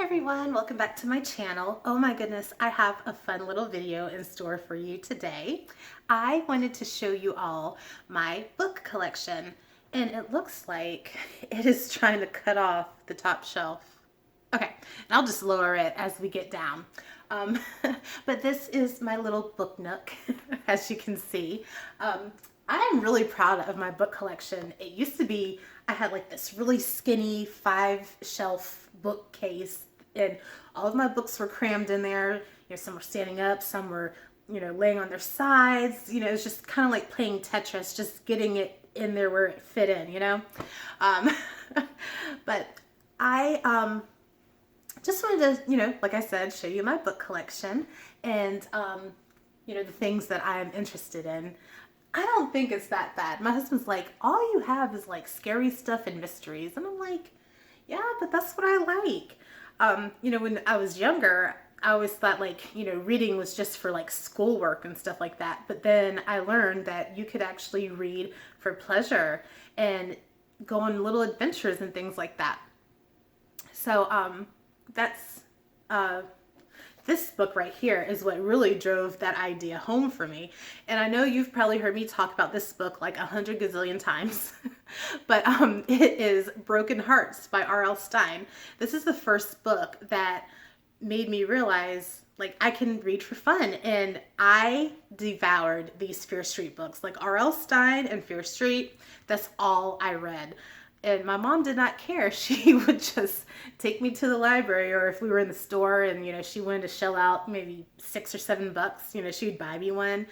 Everyone, welcome back to my channel. Oh my goodness, I have a fun little video in store for you today. I wanted to show you all my book collection, and it looks like it is trying to cut off the top shelf. Okay, and I'll just lower it as we get down. Um, but this is my little book nook, as you can see. I'm really proud of my book collection. It used to be, I had like this really skinny 5-shelf bookcase, and all of my books were crammed in there. Some were standing up, some were, laying on their sides. It's just kind of like playing Tetris, just getting it in there where it fit in. Um, but I just wanted to, like I said, show you my book collection and, the things that I'm interested in. I don't think it's that bad. My husband's like, all you have is like scary stuff and mysteries. And I'm like, yeah, but that's what I like. When I was younger, I always thought reading was just for like schoolwork and stuff like that. But then I learned that you could actually read for pleasure and go on little adventures and things like that. So, that's, this book right here is what really drove that idea home for me. And I know you've probably heard me talk about this book like 100 gazillion times, but it is Broken Hearts by R.L. Stine. This is the first book that made me realize like I can read for fun, and I devoured these Fear Street books, like R.L. Stine and Fear Street. That's all I read. And my mom did not care. She would just take me to the library, or if we were in the store and, she wanted to shell out maybe $6 or $7, she would buy me one.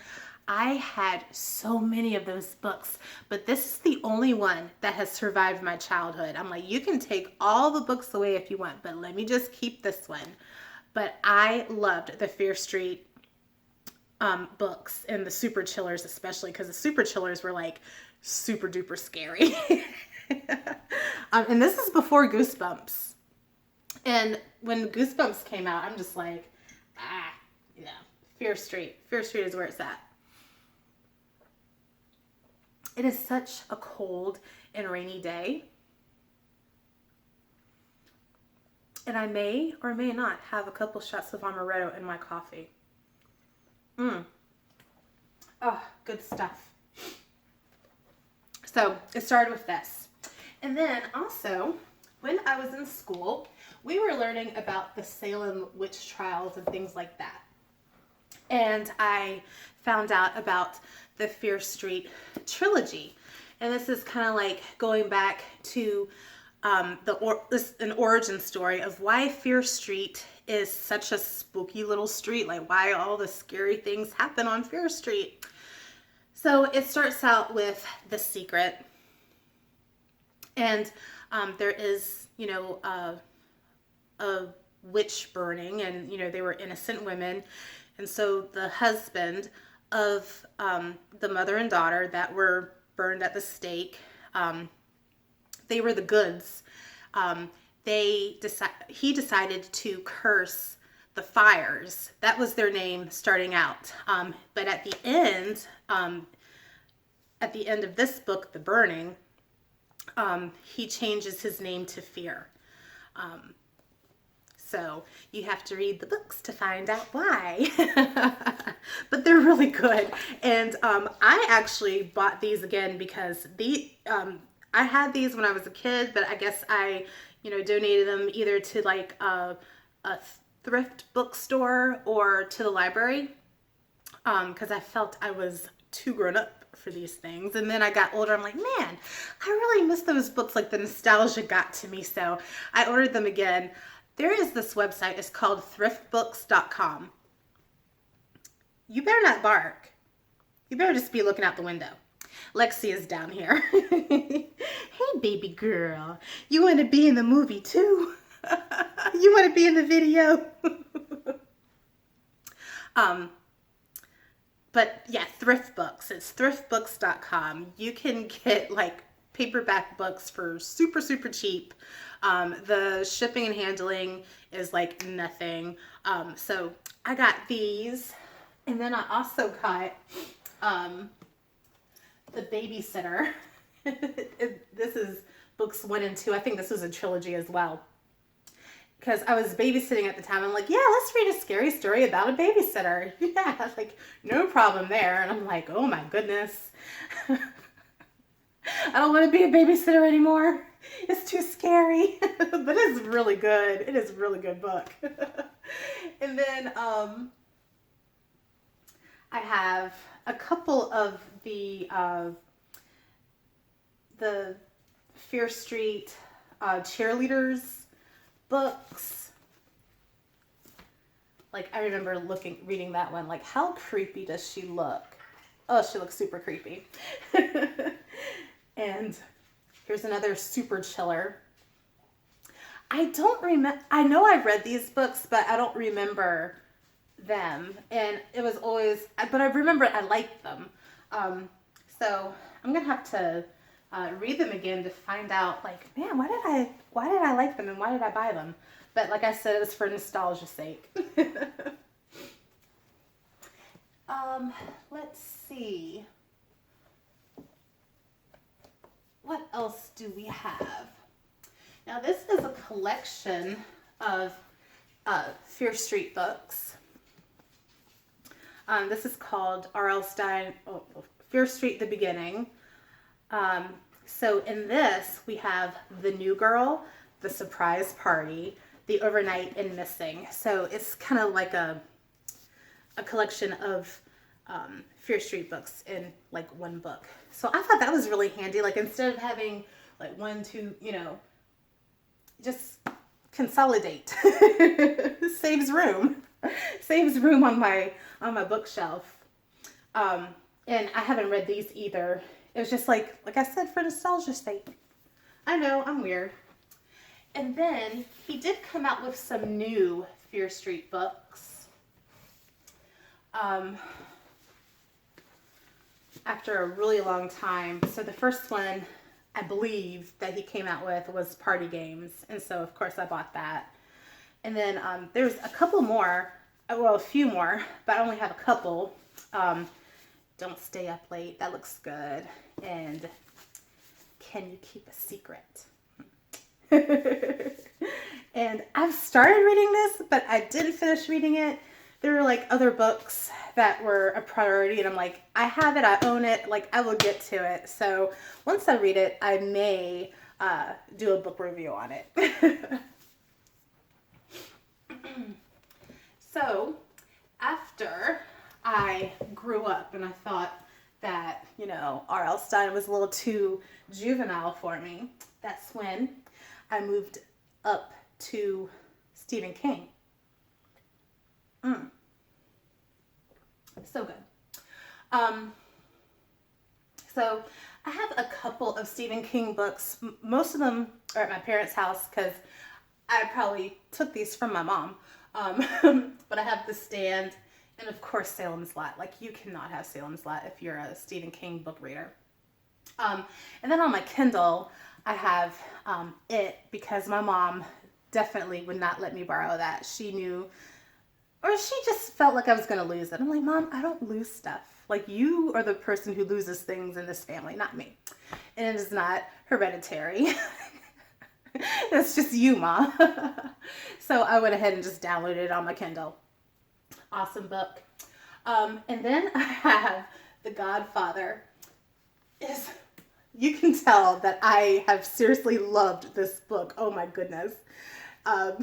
I had so many of those books, but this is the only one that has survived my childhood. I'm like, you can take all the books away if you want, but let me just keep this one. But I loved the Fear Street books, and the Super Chillers especially, because the Super Chillers were like super duper scary. And this is before Goosebumps. And when Goosebumps came out, I'm just like, Fear Street. Fear Street is where it's at. It is such a cold and rainy day. And I may or may not have a couple shots of amaretto in my coffee. Oh, good stuff. So it started with this. And then also, when I was in school, we were learning about the Salem witch trials and things like that. And I found out about the Fear Street trilogy. And this is kind of like going back to an origin story of why Fear Street is such a spooky little street, like why all the scary things happen on Fear Street. So it starts out with The Secret. And there is, a witch burning, and, they were innocent women. And so the husband of the mother and daughter that were burned at the stake, they were the goods. He decided to curse the fires. That was their name starting out. But at the end of this book, The Burning, he changes his name to Fear. So you have to read the books to find out why. But they're really good. And I actually bought these again because I had these when I was a kid, but I guess I, donated them either to like a thrift bookstore or to the library, because I felt I was too grown up for these things. And then I got older, I'm like, man, I really miss those books. Like the nostalgia got to me, so I ordered them again. There is this website, it's called thriftbooks.com. You better not bark. You better just be looking out the window. Lexi is down here. Hey, baby girl, you want to be in the movie too? You want to be in the video? But yeah, thrift books. It's thriftbooks.com. You can get like paperback books for super, super cheap. The shipping and handling is like nothing. So I got these, and then I also got The Babysitter. This is books 1 and 2. I think this was a trilogy as well. because I was babysitting at the time. I'm like, yeah, let's read a scary story about a babysitter. Yeah, like no problem there. And I'm like, oh my goodness. I don't want to be a babysitter anymore. It's too scary. But it's really good. It is a really good book. And then I have a couple of the Fear Street cheerleaders books. Like I remember reading that one, like how creepy does she look? Oh, she looks super creepy. And here's another super chiller. I don't remember, I know I've read these books, but I don't remember them. And it was always, but I remember I liked them. So I'm going to have to read them again to find out, like, man, why did I like them and why did I buy them? But like I said, it was for nostalgia's sake. Let's see. What else do we have? Now this is a collection of Fear Street books. This is called R.L. Stine, Fear Street, The Beginning. So in this, we have The New Girl, The Surprise Party, The Overnight, and Missing. So it's kind of like a collection of Fear Street books in like one book. So I thought that was really handy. Like instead of having like one, two, just consolidate. Saves room. Saves room on my bookshelf. And I haven't read these either. It was just like I said, for nostalgia's sake. I know, I'm weird. And then he did come out with some new Fear Street books. After a really long time. So the first one, I believe, that he came out with was Party Games. And so, of course, I bought that. And then there's a couple more. Well, a few more, but I only have a couple. Don't Stay Up Late. That looks good. And Can You Keep a Secret? And I've started reading this, but I didn't finish reading it. There were like other books that were a priority, and I'm like, I have it, I own it, like I will get to it. So once I read it, I may do a book review on it. So after I grew up and I thought that, R.L. Stine was a little too juvenile for me, that's when I moved up to Stephen King. So good. So I have a couple of Stephen King books. Most of them are at my parents' house because I probably took these from my mom. But I have The Stand and, of course, Salem's Lot. Like, you cannot have Salem's Lot if you're a Stephen King book reader. And then on my Kindle, I have It, because my mom definitely would not let me borrow that. She knew, or she just felt like I was going to lose it. I'm like, Mom, I don't lose stuff. Like, you are the person who loses things in this family, not me. And it is not hereditary. It's just you, Mom. So I went ahead and just downloaded it on my Kindle. Awesome book. And then I have The Godfather. You can tell that I have seriously loved this book. Oh my goodness. I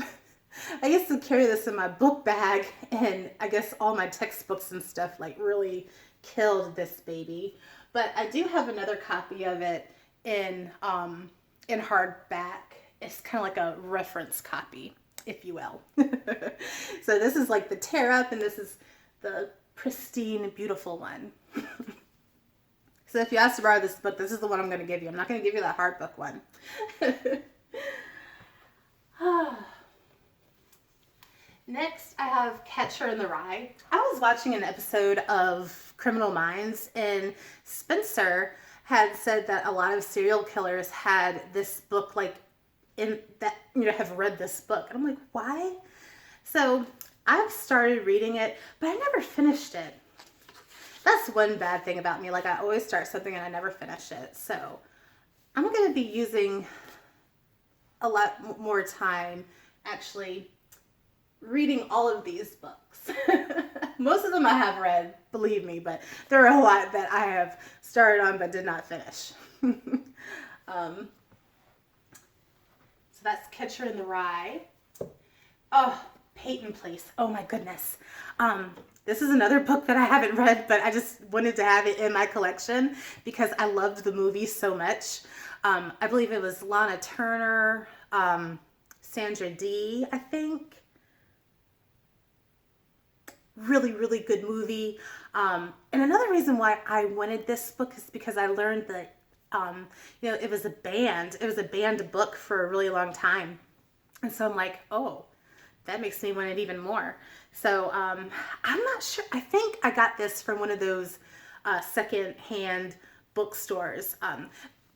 used to carry this in my book bag, and I guess all my textbooks and stuff like really killed this baby. But I do have another copy of it in hardback. It's kind of like a reference copy, if you will. So this is like the tear up, and this is the pristine, beautiful one. So if you ask to borrow this book, this is the one I'm going to give you. I'm not going to give you that hard book one. Next, I have Catcher in the Rye. I was watching an episode of Criminal Minds, and Spencer had said that a lot of serial killers had this book, like, in that, have read this book. And I'm like, why? So I've started reading it, but I never finished it. That's one bad thing about me. Like, I always start something and I never finish it. So I'm going to be using a lot more time actually reading all of these books. Most of them I have read, believe me, but there are a lot that I have started on but did not finish. So that's Catcher in the Rye. Oh, Peyton Place. Oh my goodness. This is another book that I haven't read, but I just wanted to have it in my collection because I loved the movie so much. I believe it was Lana Turner, Sandra Dee, I think. Really, really good movie. And another reason why I wanted this book is because I learned that, it was a banned book for a really long time. And so I'm like, oh, that makes me want it even more. So I'm not sure. I think I got this from one of those second-hand bookstores.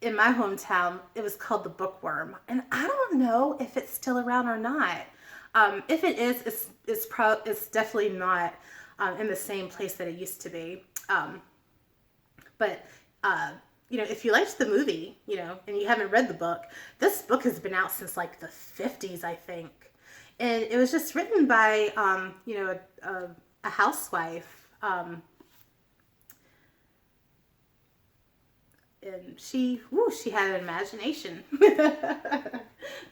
In my hometown, it was called the Bookworm. And I don't know if it's still around or not. If it is, it's definitely not in the same place that it used to be. But if you liked the movie, and you haven't read the book, this book has been out since like the 50s, I think. And it was just written by, a housewife. And she had an imagination.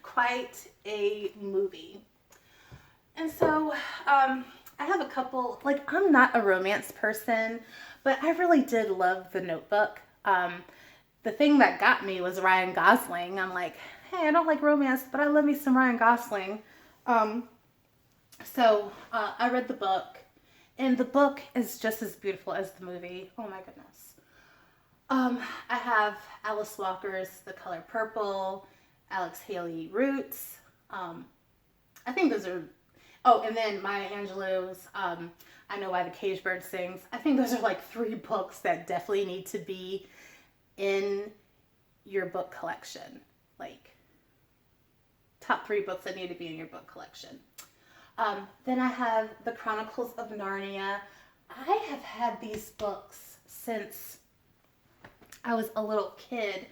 Quite a movie. And so, I have a couple, I'm not a romance person, but I really did love The Notebook. The thing that got me was Ryan Gosling. I'm like, hey, I don't like romance, but I love me some Ryan Gosling. So I read the book, and the book is just as beautiful as the movie. Oh my goodness. I have Alice Walker's The Color Purple, Alex Haley Roots. I think those are, and then Maya Angelou's I Know Why the Caged Bird Sings. I think those are like 3 books that definitely need to be in your book collection. Like, top 3 books that need to be in your book collection. Then I have The Chronicles of Narnia. I have had these books since I was a little kid,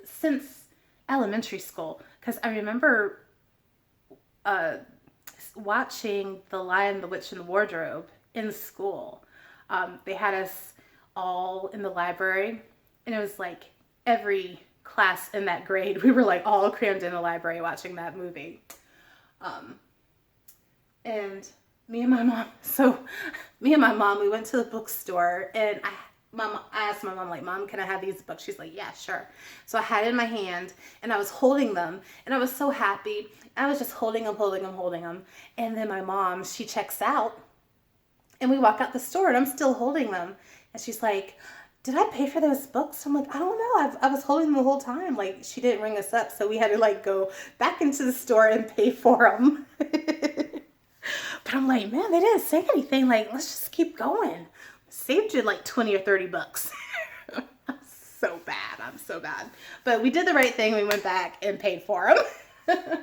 since elementary school, because I remember watching The Lion, the Witch, and the Wardrobe in school. They had us all in the library, and it was like every class in that grade, we were like all crammed in the library watching that movie. And me and my mom, we went to the bookstore, and I asked my mom, like, Mom, can I have these books? She's like, yeah, sure. So I had it in my hand, and I was holding them, and I was so happy. I was just holding them. And then my mom, she checks out, and we walk out the store, and I'm still holding them. And she's like, did I pay for those books? I'm like, I don't know. I was holding them the whole time. Like, she didn't ring us up, so we had to like go back into the store and pay for them. But I'm like, man, they didn't say anything. Like, let's just keep going. Saved you like 20 or 30 bucks. I'm so bad. But we did the right thing. We went back and paid for them.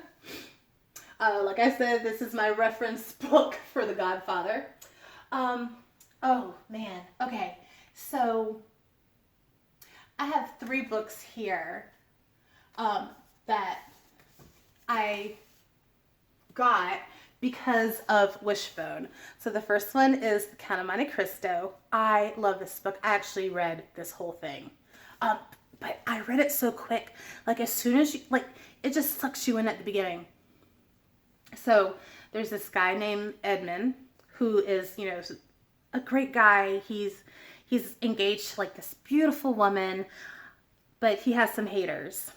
Like I said, this is my reference book for The Godfather. Oh man. Okay. So I have 3 books here that I got because of Wishbone. So the first one is The Count of Monte Cristo. I love this book. I actually read this whole thing. But I read it so quick. Like, as soon as you, like, it just sucks you in at the beginning. So there's this guy named Edmund who is, a great guy. He's engaged to like this beautiful woman, but he has some haters.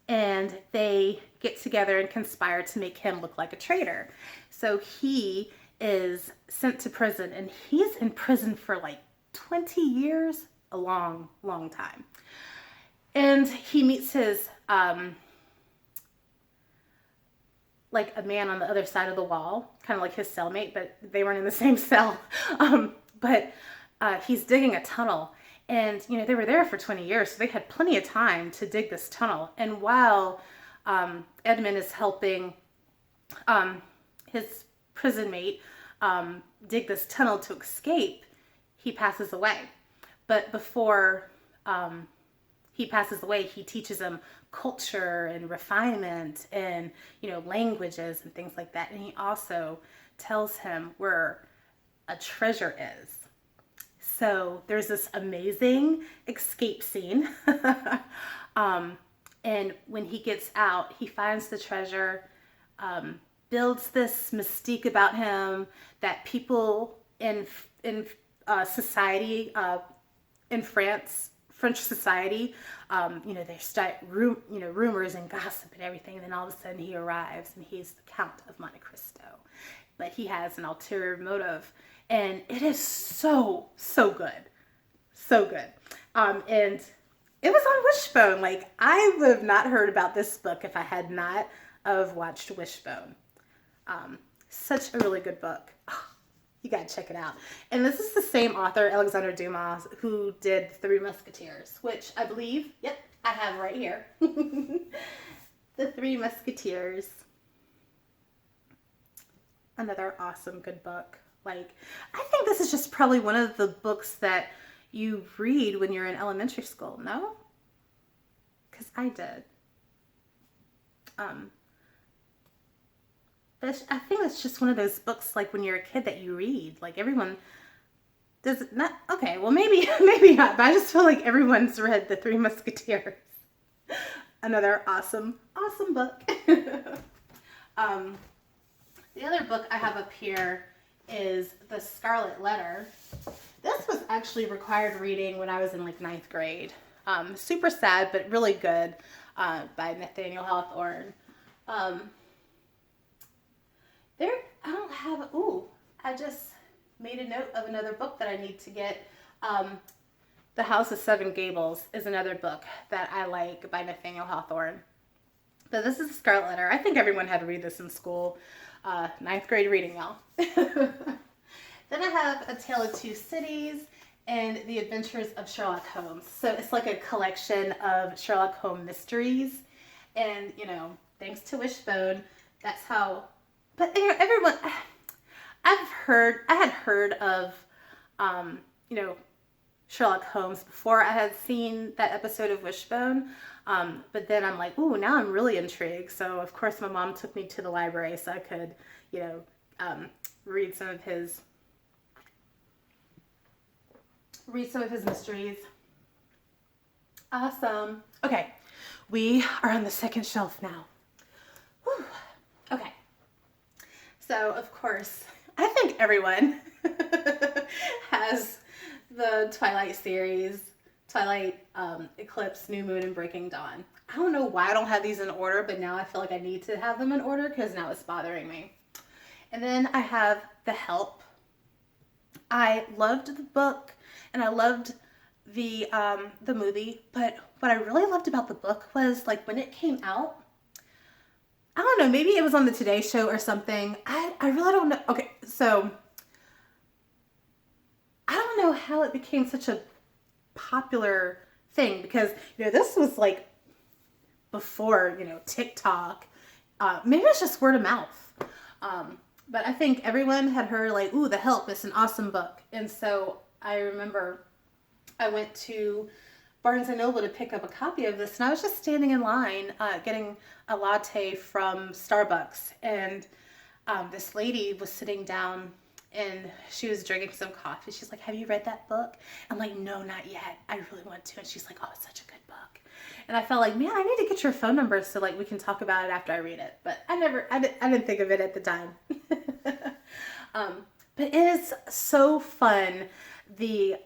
And they get together and conspire to make him look like a traitor. So he is sent to prison, and he's in prison for like 20 years, a long, long time. And he meets his, like a man on the other side of the wall, kind of like his cellmate, but they weren't in the same cell. But he's digging a tunnel. And, they were there for 20 years, so they had plenty of time to dig this tunnel. And while Edmund is helping his prison mate dig this tunnel to escape, he passes away. But before he passes away, he teaches him culture and refinement and, languages and things like that. And he also tells him where a treasure is. So there's this amazing escape scene. And when he gets out, he finds the treasure, builds this mystique about him that people in society, in French society, they start rumors and gossip and everything. And then all of a sudden he arrives and he's the Count of Monte Cristo, but he has an ulterior motive, and it is so good, so good. And it was on Wishbone. Like, I would have not heard about this book if I had not have watched Wishbone. Such a really good book. Oh, you gotta check it out. And this is the same author, Alexandre Dumas, who did Three Musketeers, which I believe, yep, I have right here. The Three Musketeers. Another awesome good book. Like, I think this is just probably one of the books that you read when you're in elementary school, no? Because I did. But I think it's just one of those books, like when you're a kid, that you read. Like, everyone does not. Okay, well, maybe not. But I just feel like everyone's read The Three Musketeers. Another awesome book. The other book I have up here is The Scarlet Letter. This was actually required reading when I was in like 9th grade. Super sad, but really good, by Nathaniel Hawthorne. I just made a note of another book that I need to get. The House of Seven Gables is another book that I like by Nathaniel Hawthorne. But this is The Scarlet Letter. I think everyone had to read this in school. 9th grade reading, y'all. Then I have A Tale of Two Cities and The Adventures of Sherlock Holmes. So it's like a collection of Sherlock Holmes mysteries. And, thanks to Wishbone, that's how... But everyone... I had heard of, Sherlock Holmes before I had seen that episode of Wishbone. But then I'm like, ooh, now I'm really intrigued. So, of course, my mom took me to the library so I could, read some of his mysteries. Awesome. Okay, we are on the second shelf now. Whew. Okay. So, of course, I think everyone has the Twilight series, Twilight, Eclipse, New Moon, and Breaking Dawn. I don't know why I don't have these in order, but now I feel like I need to have them in order because now it's bothering me. And then I have The Help. I loved the book and I loved the movie, but what I really loved about the book was, like, when it came out, I don't know, maybe it was on the Today Show or something. I really don't know. Okay, so I don't know how it became such a popular thing because, this was like before, TikTok. Maybe it's just word of mouth. But I think everyone had heard, like, ooh, The Help is an awesome book. And so I remember I went to Barnes & Noble to pick up a copy of this, and I was just standing in line getting a latte from Starbucks, and this lady was sitting down and she was drinking some coffee. She's like, have you read that book? I'm like, no, not yet. I really want to. And she's like, oh, it's such a good book. And I felt like, man, I need to get your phone number so, like, we can talk about it after I read it. But I didn't think of it at the time. But it is so fun, the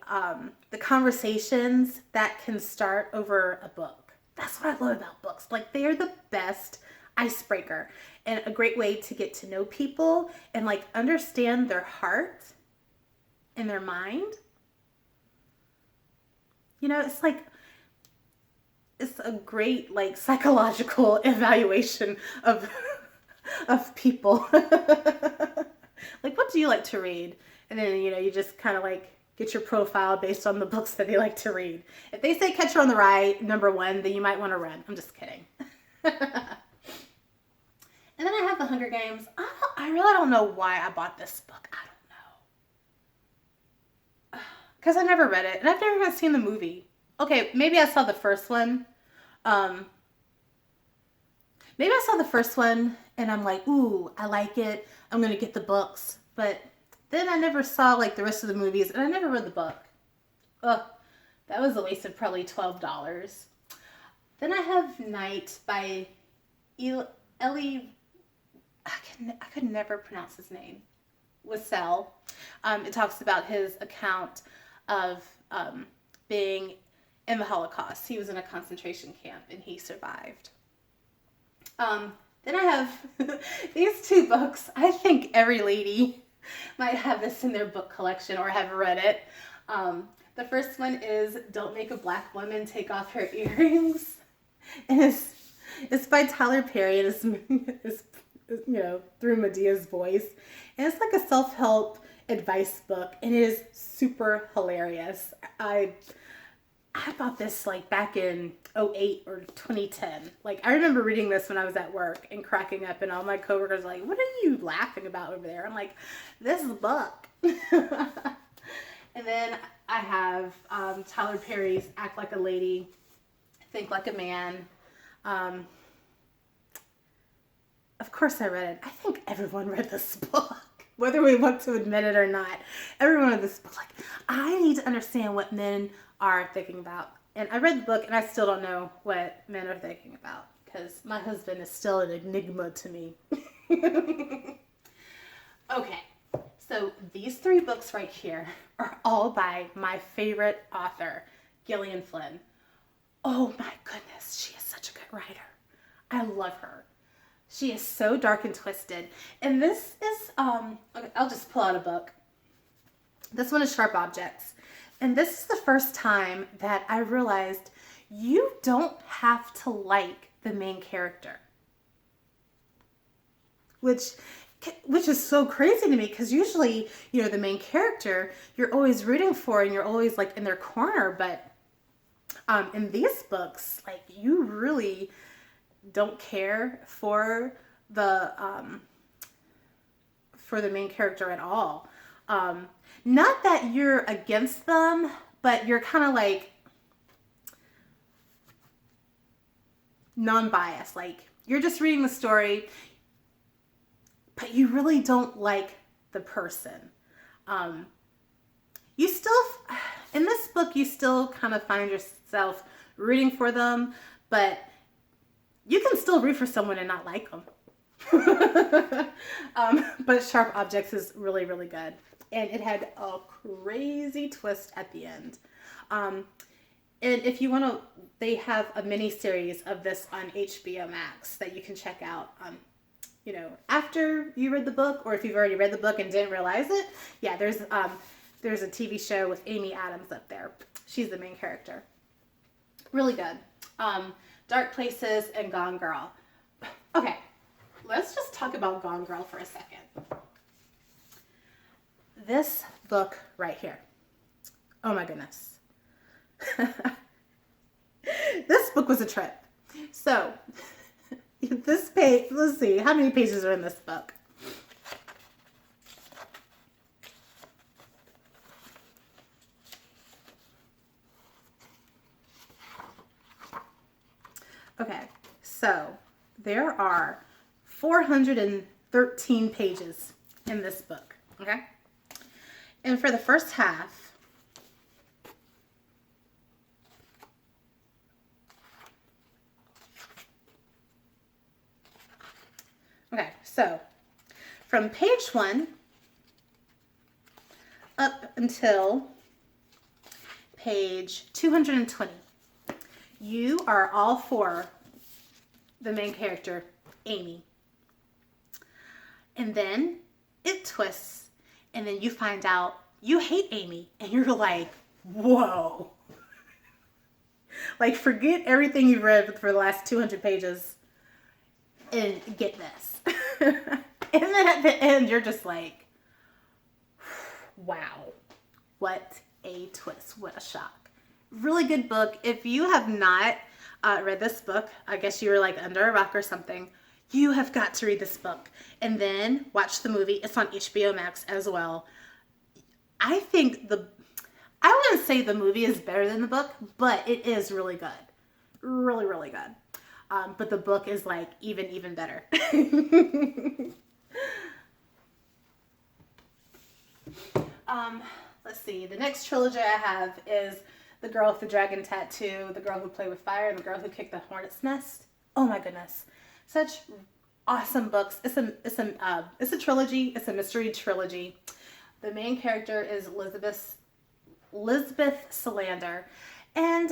conversations that can start over a book. That's what I love about books. Like, they are the best icebreaker and a great way to get to know people and, like, understand their heart and their mind. It's like, it's a great, like, psychological evaluation of people. Like, what do you like to read? And then, you just kind of, like, get your profile based on the books that they like to read. If they say Catcher on the Rye, #1, then you might want to run. I'm just kidding. And then I have The Hunger Games. I really don't know why I bought this book. I don't know. Because I never read it. And I've never even seen the movie. Okay, maybe I saw the first one. maybe I saw the first one and I'm like, ooh, I like it. I'm going to get the books. But then I never saw like the rest of the movies and I never read the book. Ugh, that was a waste of probably $12. Then I have Night by Elie, I could never pronounce his name, Wiesel. It talks about his account of being in the Holocaust. He was in a concentration camp and he survived. Then I have these two books. I think every lady might have this in their book collection or have read it. The first one is Don't Make a Black Woman Take Off Her Earrings. And it's by Tyler Perry and it's through Medea's voice. And it's like a self-help advice book and it is super hilarious. I bought this like back in 2008 or 2010. Like I remember reading this when I was at work and cracking up and all my coworkers were like, what are you laughing about over there? I'm like, this is a book. And then I have Tyler Perry's Act Like a Lady, Think Like a Man. Of course I read it. I think everyone read this book, whether we want to admit it or not. Everyone read this book. Like, I need to understand what men are thinking about. And I read the book and I still don't know what men are thinking about because my husband is still an enigma to me. Okay, so these three books right here are all by my favorite author, Gillian Flynn. Oh my goodness, she is such a good writer. I love her. She is so dark and twisted. And this is, okay, I'll just pull out a book. This one is Sharp Objects. And this is the first time that I realized you don't have to like the main character. Which is so crazy to me because usually, the main character you're always rooting for and you're always like in their corner. But in these books, like you really don't care for the main character at all. Not that you're against them, but you're kind of like non-biased. Like you're just reading the story, but you really don't like the person. You still, in this book, you still kind of find yourself rooting for them, but you can still root for someone and not like them. But Sharp Objects is really, really good. And it had a crazy twist at the end. And if you want to, they have a mini series of this on HBO Max that you can check out, after you read the book, or if you've already read the book and didn't realize it. Yeah, there's a TV show with Amy Adams up there. She's the main character. Really good. Dark Places and Gone Girl. Okay, let's just talk about Gone Girl for a second. This book right here. Oh my goodness. This book was a trip. So, this page, let's see, how many pages are in this book? Okay, so there are 413 pages in this book, okay? And for the first half, okay, so from page 1 up until page 220, you are all for the main character, Amy. And then it twists. And then you find out you hate Amy. And you're like, whoa. Like, forget everything you've read for the last 200 pages and get this. And then at the end, you're just like, wow. What a twist. What a shock. Really good book. If you have not read this book, I guess you were like under a rock or something, you have got to read this book and then watch the movie. It's on HBO Max as well. I think I wouldn't say the movie is better than the book, but it is really good. Really, really good. But the book is like even better. Let's see. The next trilogy I have is The Girl with the Dragon Tattoo, The Girl Who Played with Fire, and The Girl Who Kicked the Hornet's Nest. Oh my goodness, such awesome books. It's a trilogy. It's a mystery trilogy. The main character is Elizabeth Salander, and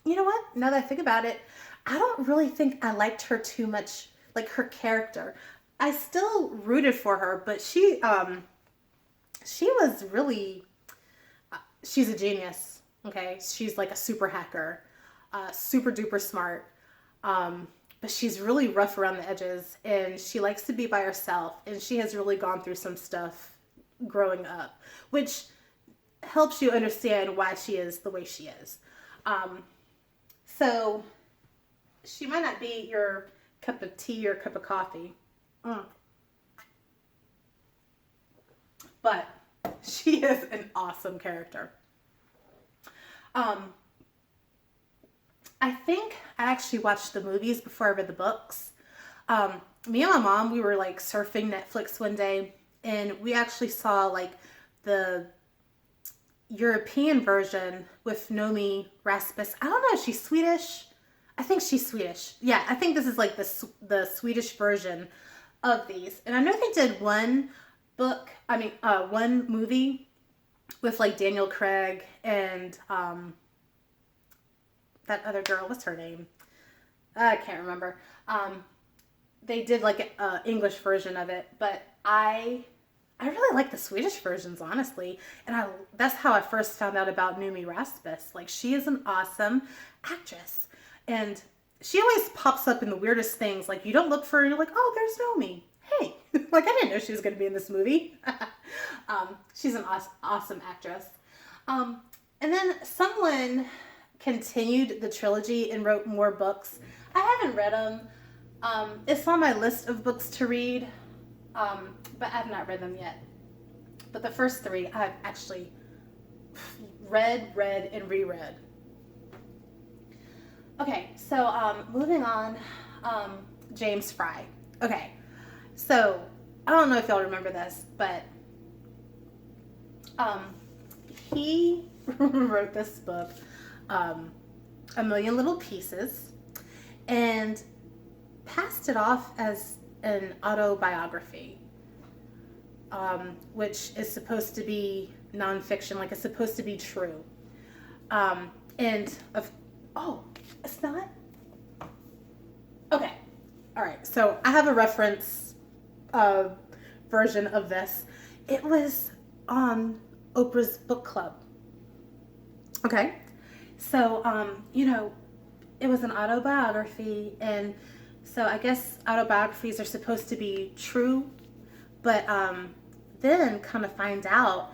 you know what? Now that I think about it, I don't really think I liked her too much, like her character. I still rooted for her, but she was really, she's a genius. Okay, she's like a super hacker, super duper smart. But she's really rough around the edges, and she likes to be by herself, and she has really gone through some stuff growing up, which helps you understand why she is the way she is. So she might not be your cup of tea or cup of coffee, but she is an awesome character. I think I actually watched the movies before I read the books. Me and my mom, we were like surfing Netflix one day, and we actually saw like the European version with Noomi Rapace. I don't know, is she Swedish? I think she's Swedish. Yeah, I think this is like the Swedish version of these. And I know they did one movie with like Daniel Craig and that other girl, what's her name? I can't remember. They did like an English version of it, but I really like the Swedish versions, honestly. And that's how I first found out about Noomi Rapace. Like, she is an awesome actress. And she always pops up in the weirdest things. Like, you don't look for her and you're like, oh, there's Noomi. Hey. Like, I didn't know she was going to be in this movie. She's an awesome actress. And then someone continued the trilogy and wrote more books. I haven't read them. It's on my list of books to read, but I have not read them yet. But the first three I've actually read, and reread. Okay, so moving on, James Fry. Okay, so I don't know if y'all remember this, but he wrote this book, A Million Little Pieces, and passed it off as an autobiography, which is supposed to be nonfiction, like it's supposed to be true. It's not? Okay. All right. So I have a reference version of this. It was on Oprah's book club. Okay. So, it was an autobiography, and so I guess autobiographies are supposed to be true, but then kind of find out,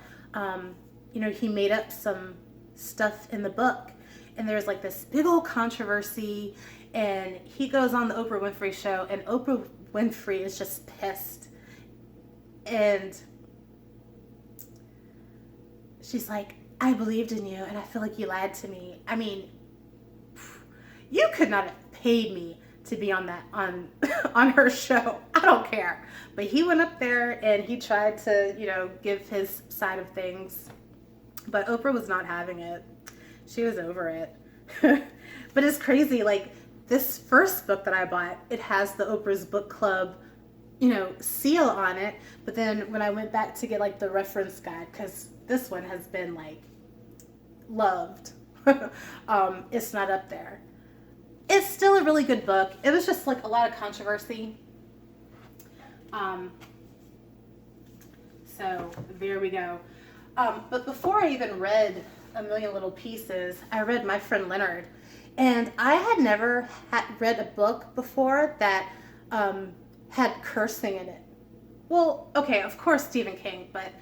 he made up some stuff in the book, and there's like this big old controversy, and he goes on the Oprah Winfrey Show, and Oprah Winfrey is just pissed, and she's like, I believed in you, and I feel like you lied to me. I mean, you could not have paid me to be on her show. I don't care. But he went up there and he tried to, give his side of things. But Oprah was not having it. She was over it. But it's crazy. Like, this first book that I bought, it has the Oprah's Book Club, seal on it. But then when I went back to get like the reference guide, because this one has been like loved, it's not up there. It's still a really good book. It was just like a lot of controversy. So there we go. But before I even read A Million Little Pieces, I read My Friend Leonard. And I had never read a book before that had cursing in it. Well, okay, of course Stephen King, but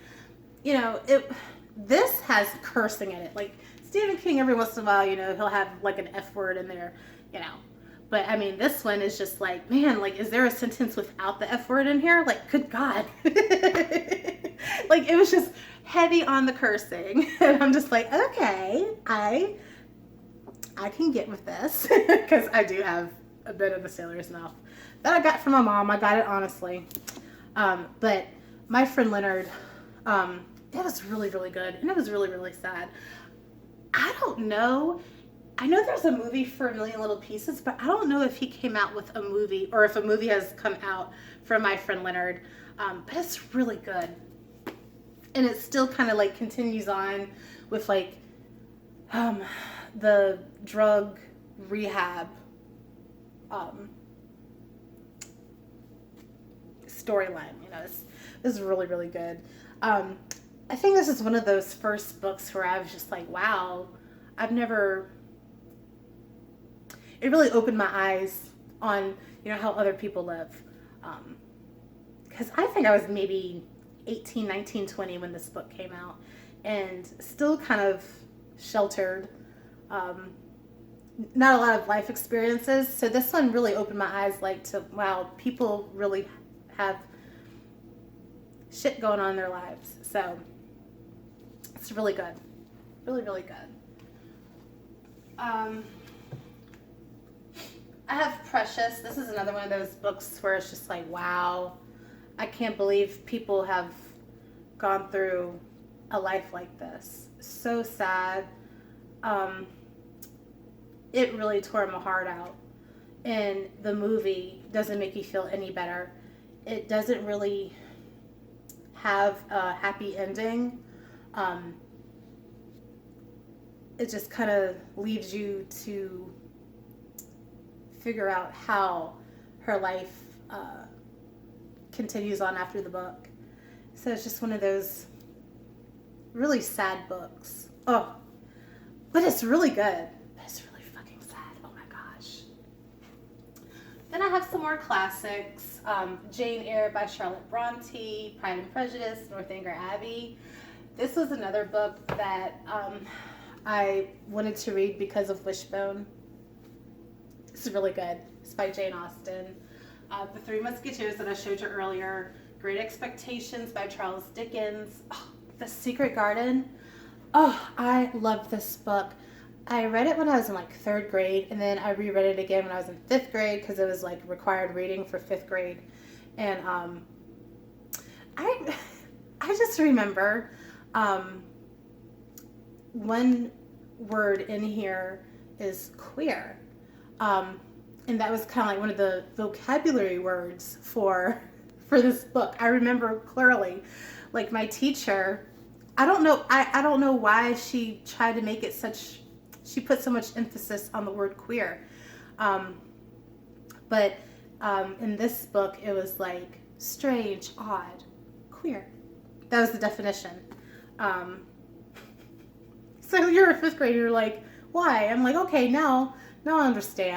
this has cursing in it. Like, Stephen King, every once in a while, he'll have like an F word in there, But I mean, this one is just like, man, like, is there a sentence without the F word in here? Like, good God. Like, it was just heavy on the cursing. And I'm just like, okay, I I can get with this because I do have a bit of a sailor's mouth that I got from my mom. I got it honestly. But My Friend Leonard, it was really, really good. And it was really, really sad. I don't know. I know there's a movie for A Million Little Pieces, but I don't know if he came out with a movie or if a movie has come out from My Friend Leonard. But it's really good. And it still kind of like continues on with like the drug rehab storyline. You know, this is really, really good. I think this is one of those first books where I was just like, wow, it really opened my eyes on, you know, how other people live. Because I think I was maybe 18, 19, 20 when this book came out, and still kind of sheltered. Not a lot of life experiences. So this one really opened my eyes, like, to, wow, people really have shit going on in their lives. So it's really good. Really, really good. I have Precious. This is another one of those books where it's just like, wow, I can't believe people have gone through a life like this. So sad. It really tore my heart out. And the movie doesn't make you feel any better. It doesn't really have a happy ending. It just kind of leaves you to figure out how her life continues on after the book. So it's just one of those really sad books. Oh, but it's really good. It's really fucking sad. Oh my gosh. Then I have some more classics. Jane Eyre by Charlotte Bronte, Pride and Prejudice, Northanger Abbey. This was another book that I wanted to read because of Wishbone. It's really good. It's by Jane Austen. The Three Musketeers that I showed you earlier. Great Expectations by Charles Dickens. Oh, The Secret Garden. Oh, I love this book. I read it when I was in like 3rd grade, and then I reread it again when I was in 5th grade because it was like required reading for 5th grade. And I just remember one word in here is queer. And that was kind of like one of the vocabulary words for this book. I remember clearly, like my teacher, I don't know why she tried to make it she put so much emphasis on the word queer. But in this book, it was like strange, odd, queer. That was the definition. So you're a 5th grader, you're like, why? I'm like, okay, now I understand.